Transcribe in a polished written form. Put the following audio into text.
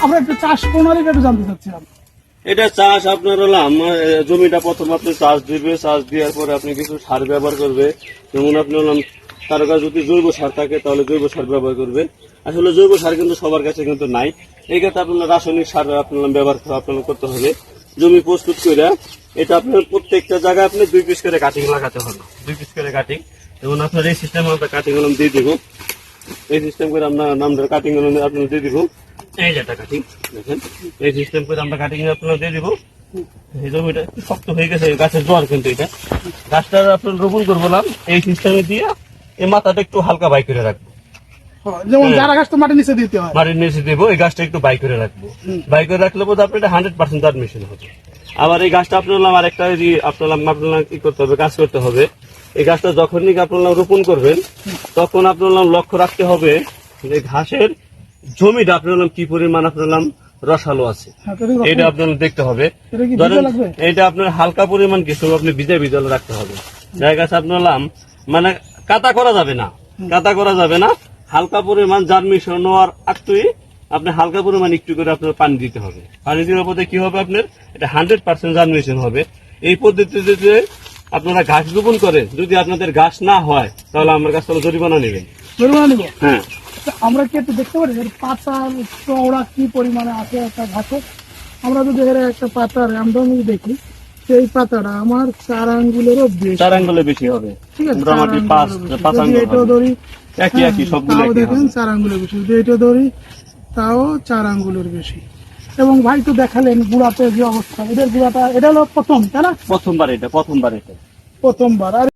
আমরা একটু চাষ প্রণালীটা একটু জানতে চাচ্ছিলাম। এটা চাষ আপনার হলাম জমিটা প্রথম আপনি চাষ দিবে, চাষ দেওয়ার পরে আপনি কিছু সার ব্যবহার করবে। যেমন আপনি হলাম কারো কাছে যদি জৈব সার থাকে তাহলে জৈব সার ব্যবহার করবে। আসলে জৈব সার কিন্তু সবার কাছে কিন্তু নাই, এই ক্ষেত্রে আপনার রাসায়নিক সার আপনার ব্যবহার আপনার করতে হবে। জমি প্রস্তুত করে এটা আপনার প্রত্যেকটা জায়গায় আপনি 2 পিস করে কাটিং লাগাতে হবে, 2 পিস করে কাটিং। যেমন আপনার এই সিস্টেমে আমরা কাটিং হলাম দিয়ে দিব, এই সিস্টেম করে আমরা নামদার কাটিং হলাম আপনার দিয়ে দিব। এই যে একটা কাটিং দেখেন, এই সিস্টেম করে আমরা কাটিং আপনার দিয়ে দিব। এই জমিটা একটু শক্ত হয়ে গেছে, গাছের জ্বর কিন্তু এটা গাছটা আপনার রোপণ করবো না, এই সিস্টেমে দিয়ে এই মাথাটা একটু হালকা বাই করে রাখবো। যেমন যারা গাছ তো মাটির নিচে দিতে হয়, মাটির নিচে দেবো, এই গাছটা একটু বাই করে রাখবো। বাই করে রাখলে বোধ আপনার 100% জার্মিনেশন হবে। আবার এই গাছটা আপনার আরেকটা আপনার কি করতে হবে, কাজ করতে হবে। এই গাছটা যখনই আপনার রোপণ করবেন তখন আপনার লক্ষ্য রাখতে হবে যে ঘাসের জমিটা আপনার কি পরিমাণ আপনার রসালো আছে, এটা আপনার দেখতে হবে। ধরেন এটা আপনার হালকা পরিমাণ কিছু আপনি ভিজা রাখতে হবে। যাই গাছ আপনার মানে কাটা করা যাবে না, কাটা করা যাবে না। হালকা পরিমাণ জার্মিনেশন হওয়ার আগেই আপনি হালকা পরিমাণ একটু করে আপনার পানি দিতে হবে। পানি দেওয়ার পরে কি হবে, আপনার এটা 100% জার্মিনেশন হবে। এই পদ্ধতিতে আপনারা ঘাস রোপণ করেন, যদি আপনাদের ঘাস না হয় তাহলে আমার কাছ থেকে জরিমানা নেবেন। জরিমানা নিব? হ্যাঁ। আমরা কি একটু দেখতে পারি পাতা চওড়া কি পরিমাণে আছে একটা ঘাসে? আমরা যদি একটা পাতা র্যান্ডমলি দেখি, সেই পাতাটা আমার 4 আঙ্গুলেরও বেশি, 4 আঙ্গুলের বেশি হবে। ঠিক আছে, মোটামুটি 5 আঙ্গুল এটাও ধরি একই সবগুলো তাও দেখেন 4 আঙ্গুলের বেশি, যদি এটা ধরি তাও 4 আঙ্গুলের বেশি। এবং ভাই তো দেখালেন গুড়াতে যে অবস্থা, এদের গুড়াটা এটা হলো প্রথম, তাই না? প্রথমবার এটা প্রথমবার। আর